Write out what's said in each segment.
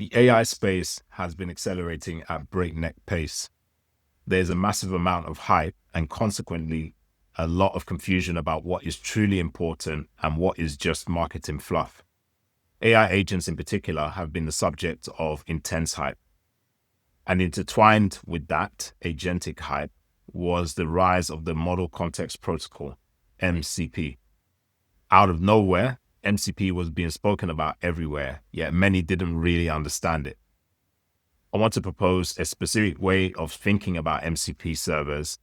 The AI space has been accelerating at breakneck pace. There's a massive amount of hype and consequently a lot of confusion about what is truly important and what is just marketing fluff. AI agents in particular have been the subject of intense hype. And intertwined with that agentic hype was the rise of the Model Context Protocol, MCP. Out of nowhere, MCP was being spoken about everywhere, yet many didn't really understand it. I want to propose a specific way of thinking about MCP servers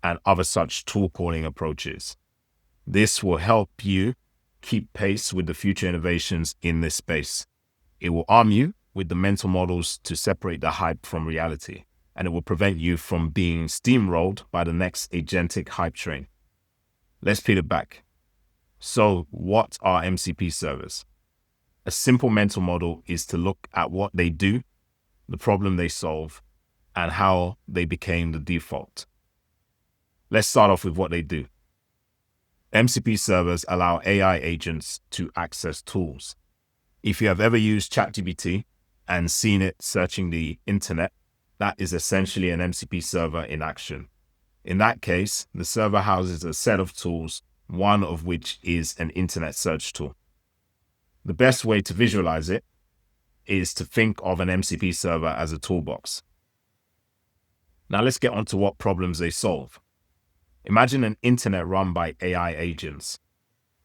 and other such tool calling approaches. This will help you keep pace with the future innovations in this space. It will arm you with the mental models to separate the hype from reality, and it will prevent you from being steamrolled by the next agentic hype train. Let's peel it back. So, what are MCP servers? A simple mental model is to look at what they do, the problem they solve, and how they became the default. Let's start off with what they do. MCP servers allow AI agents to access tools. If you have ever used ChatGPT and seen it searching the internet, that is essentially an MCP server in action. In that case, the server houses a set of tools, one of which is an internet search tool. The best way to visualize it is to think of an MCP server as a toolbox. Now let's get on to what problems they solve. Imagine an internet run by AI agents.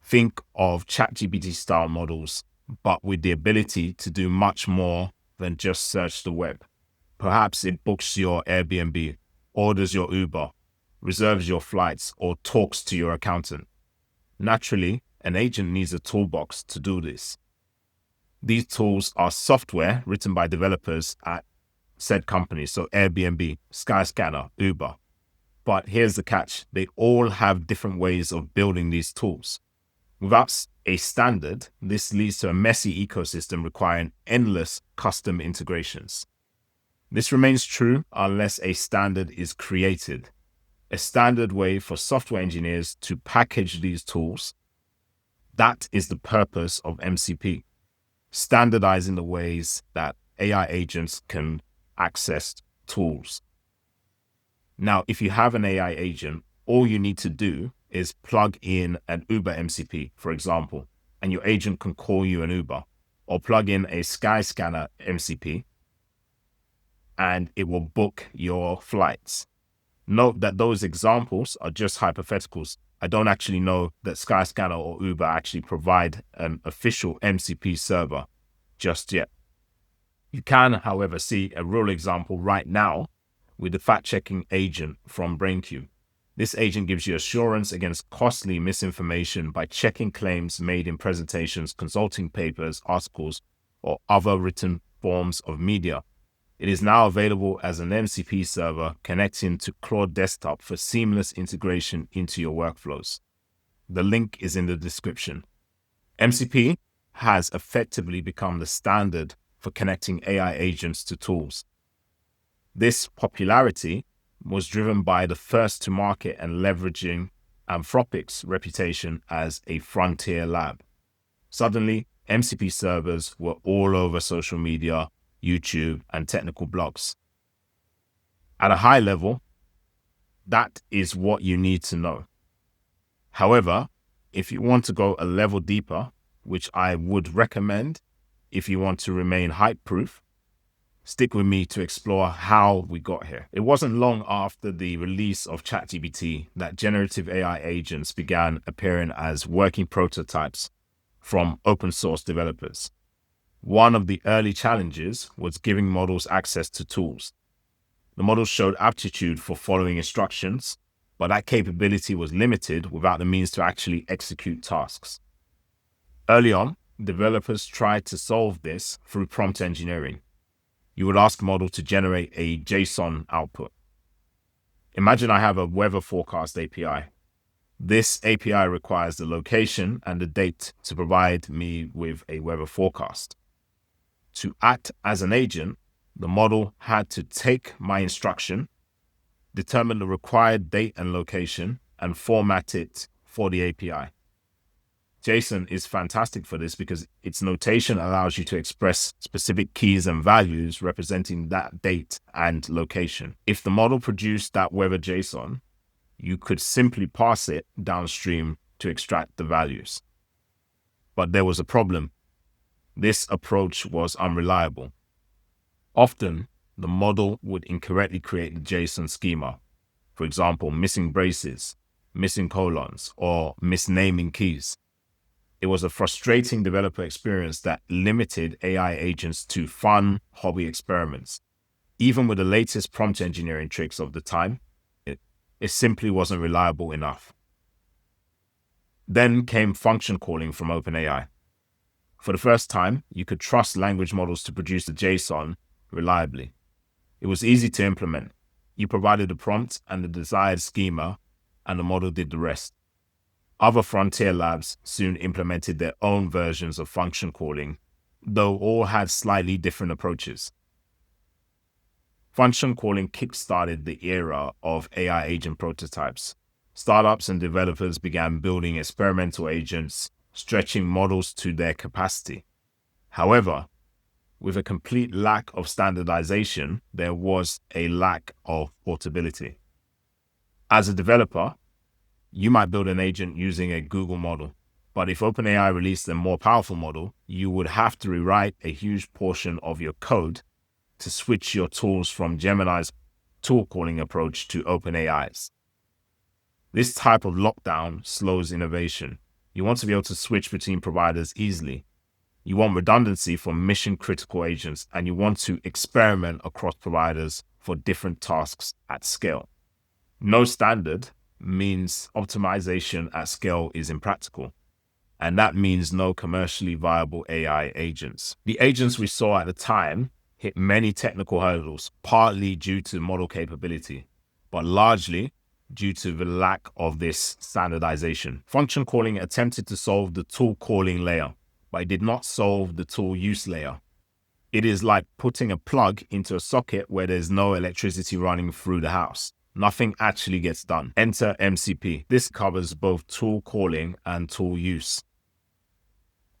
Think of ChatGPT style models, but with the ability to do much more than just search the web. Perhaps it books your Airbnb, orders your Uber, reserves your flights, or talks to your accountant. Naturally, an agent needs a toolbox to do this. These tools are software written by developers at said companies, so Airbnb, Skyscanner, Uber. But here's the catch, they all have different ways of building these tools. Without a standard, this leads to a messy ecosystem requiring endless custom integrations. This remains true unless a standard is created, a standard way for software engineers to package these tools. That is the purpose of MCP, standardizing the ways that AI agents can access tools. Now, if you have an AI agent, all you need to do is plug in an Uber MCP, for example, and your agent can call you an Uber, or plug in a Skyscanner MCP, and it will book your flights. Note that those examples are just hypotheticals. I don't actually know that Skyscanner or Uber actually provide an official MCP server just yet. You can, however, see a real example right now with the fact-checking agent from BrainQ. This agent gives you assurance against costly misinformation by checking claims made in presentations, consulting papers, articles, or other written forms of media. It is now available as an MCP server connecting to Claude Desktop for seamless integration into your workflows. The link is in the description. MCP has effectively become the standard for connecting AI agents to tools. This popularity was driven by the first to market and leveraging Anthropic's reputation as a frontier lab. Suddenly, MCP servers were all over social media, YouTube, and technical blogs. At a high level, that is what you need to know. However, if you want to go a level deeper, which I would recommend if you want to remain hype-proof, stick with me to explore how we got here. It wasn't long after the release of ChatGPT that generative AI agents began appearing as working prototypes from open source developers. One of the early challenges was giving models access to tools. The models showed aptitude for following instructions, but that capability was limited without the means to actually execute tasks. Early on, developers tried to solve this through prompt engineering. You would ask a model to generate a JSON output. Imagine I have a weather forecast API. This API requires the location and the date to provide me with a weather forecast. To act as an agent, the model had to take my instruction, determine the required date and location, and format it for the API. JSON is fantastic for this because its notation allows you to express specific keys and values representing that date and location. If the model produced that weather JSON, you could simply parse it downstream to extract the values. But there was a problem. This approach was unreliable. Often, the model would incorrectly create the JSON schema. For example, missing braces, missing colons, or misnaming keys. It was a frustrating developer experience that limited AI agents to fun hobby experiments. Even with the latest prompt engineering tricks of the time, it simply wasn't reliable enough. Then came function calling from OpenAI. For the first time, you could trust language models to produce the JSON reliably. It was easy to implement. You provided the prompt and the desired schema, and the model did the rest. Other frontier labs soon implemented their own versions of function calling, though all had slightly different approaches. Function calling kickstarted the era of AI agent prototypes. Startups and developers began building experimental agents, stretching models to their capacity. However, with a complete lack of standardization, there was a lack of portability. As a developer, you might build an agent using a Google model, but if OpenAI released a more powerful model, you would have to rewrite a huge portion of your code to switch your tools from Gemini's tool calling approach to OpenAI's. This type of lockdown slows innovation. You want to be able to switch between providers easily. You want redundancy for mission-critical agents, and you want to experiment across providers for different tasks at scale. No standard means optimization at scale is impractical, and that means no commercially viable AI agents. The agents we saw at the time hit many technical hurdles, partly due to model capability, but largely due to the lack of this standardization. Function calling attempted to solve the tool calling layer, but it did not solve the tool use layer. It is like putting a plug into a socket where there's no electricity running through the house. Nothing actually gets done. Enter MCP. This covers both tool calling and tool use.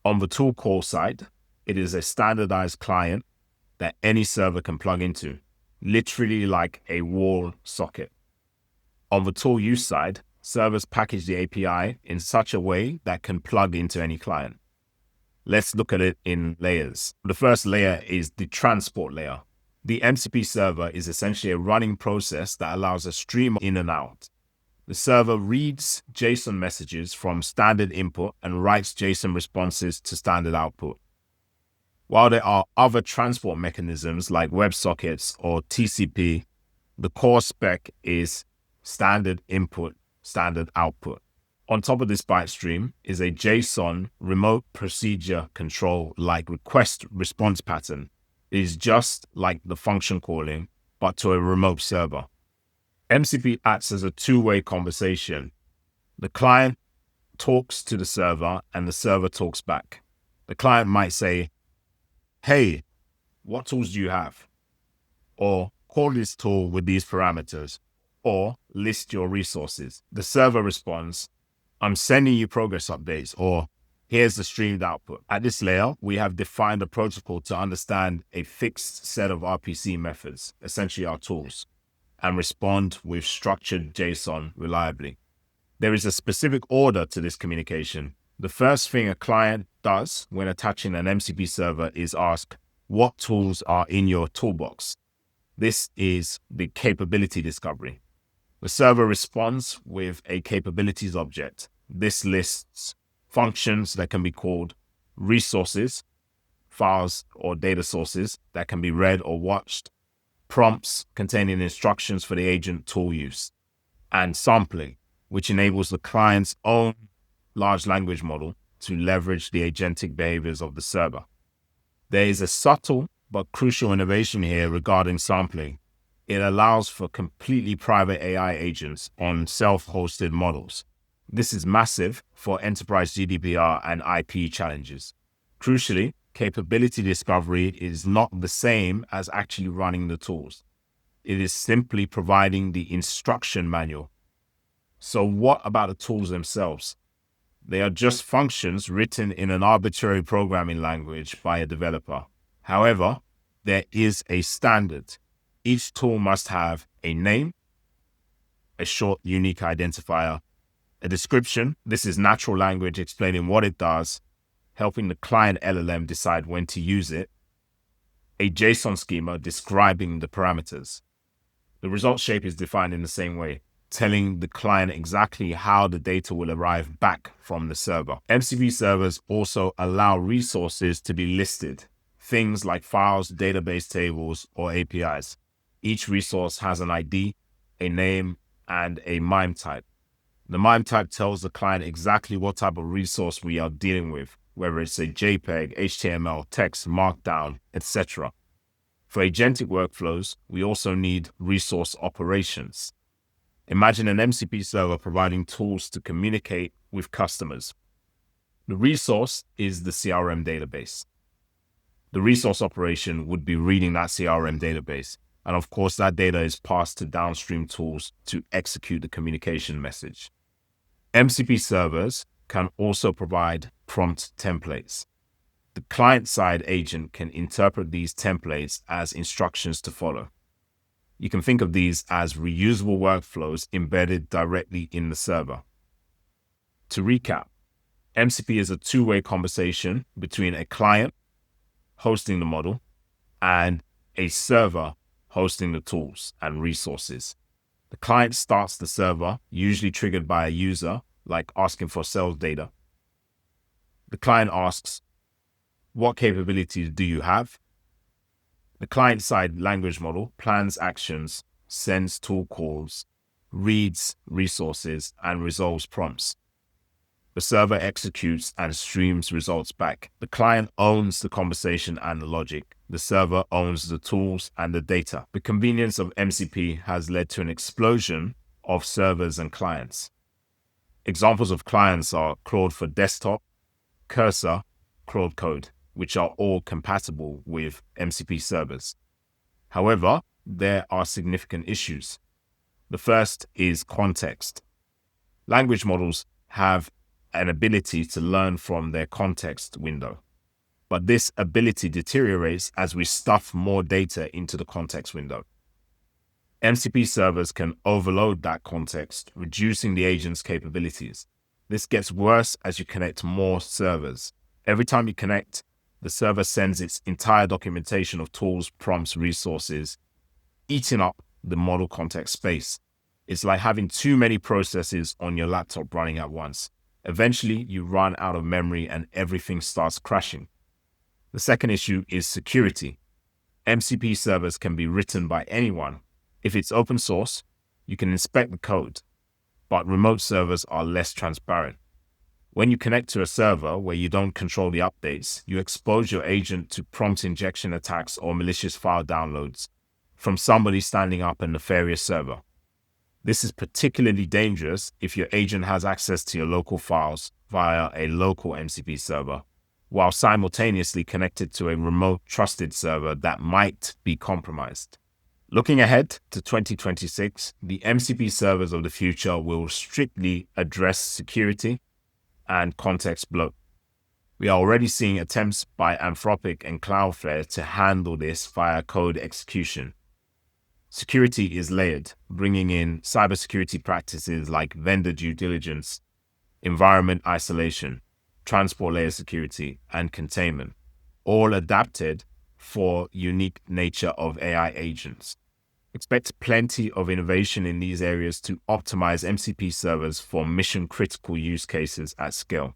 On the tool call side, it is a standardized client that any server can plug into, literally like a wall socket. On the tool use side, servers package the API in such a way that can plug into any client. Let's look at it in layers. The first layer is the transport layer. The MCP server is essentially a running process that allows a stream in and out. The server reads JSON messages from standard input and writes JSON responses to standard output. While there are other transport mechanisms like WebSockets or TCP, the core spec is standard input, standard output. On top of this byte stream is a JSON remote procedure control like request response pattern. It is just like the function calling, but to a remote server. MCP acts as a two-way conversation. The client talks to the server and the server talks back. The client might say, "Hey, what tools do you have?" Or "Call this tool with these parameters," or "List your resources." The server responds, "I'm sending you progress updates," or "Here's the streamed output." At this layer, we have defined a protocol to understand a fixed set of RPC methods, essentially our tools, and respond with structured JSON reliably. There is a specific order to this communication. The first thing a client does when attaching an MCP server is ask, "What tools are in your toolbox?" This is the capability discovery. The server responds with a capabilities object. This lists functions that can be called, resources, files or data sources that can be read or watched, prompts containing instructions for the agent tool use, and sampling, which enables the client's own large language model to leverage the agentic behaviors of the server. There is a subtle but crucial innovation here regarding sampling. It allows for completely private AI agents on self-hosted models. This is massive for enterprise GDPR and IP challenges. Crucially, capability discovery is not the same as actually running the tools. It is simply providing the instruction manual. So what about the tools themselves? They are just functions written in an arbitrary programming language by a developer. However, there is a standard. Each tool must have a name, a short, unique identifier, a description. This is natural language explaining what it does, helping the client LLM decide when to use it, a JSON schema describing the parameters. The result shape is defined in the same way, telling the client exactly how the data will arrive back from the server. MCP servers also allow resources to be listed, things like files, database tables, or APIs. Each resource has an ID, a name, and a MIME type. The MIME type tells the client exactly what type of resource we are dealing with, whether it's a JPEG, HTML, text, Markdown, etc. For agentic workflows, we also need resource operations. Imagine an MCP server providing tools to communicate with customers. The resource is the CRM database. The resource operation would be reading that CRM database. And of course, that data is passed to downstream tools to execute the communication message. MCP servers can also provide prompt templates. The client-side agent can interpret these templates as instructions to follow. You can think of these as reusable workflows embedded directly in the server. To recap, MCP is a two-way conversation between a client hosting the model and a server hosting the tools and resources. The client starts the server, usually triggered by a user, like asking for sales data. The client asks, "What capabilities do you have?" The client-side language model plans actions, sends tool calls, reads resources, and resolves prompts. The server executes and streams results back. The client owns the conversation and the logic. The server owns the tools and the data. The convenience of MCP has led to an explosion of servers and clients. Examples of clients are Claude for desktop, Cursor, Claude Code, which are all compatible with MCP servers. However, there are significant issues. The first is context. Language models have an ability to learn from their context window, but this ability deteriorates as we stuff more data into the context window. MCP servers can overload that context, reducing the agent's capabilities. This gets worse as you connect more servers. Every time you connect, the server sends its entire documentation of tools, prompts, resources, eating up the model context space. It's like having too many processes on your laptop running at once. Eventually, you run out of memory and everything starts crashing. The second issue is security. MCP servers can be written by anyone. If it's open source, you can inspect the code, but remote servers are less transparent. When you connect to a server where you don't control the updates, you expose your agent to prompt injection attacks or malicious file downloads from somebody standing up a nefarious server. This is particularly dangerous if your agent has access to your local files via a local MCP server, while simultaneously connected to a remote trusted server that might be compromised. Looking ahead to 2026, the MCP servers of the future will strictly address security and context bloat. We are already seeing attempts by Anthropic and Cloudflare to handle this via code execution. Security is layered, bringing in cybersecurity practices like vendor due diligence, environment isolation, transport layer security, and containment, all adapted for unique nature of AI agents. Expect plenty of innovation in these areas to optimize MCP servers for mission-critical use cases at scale.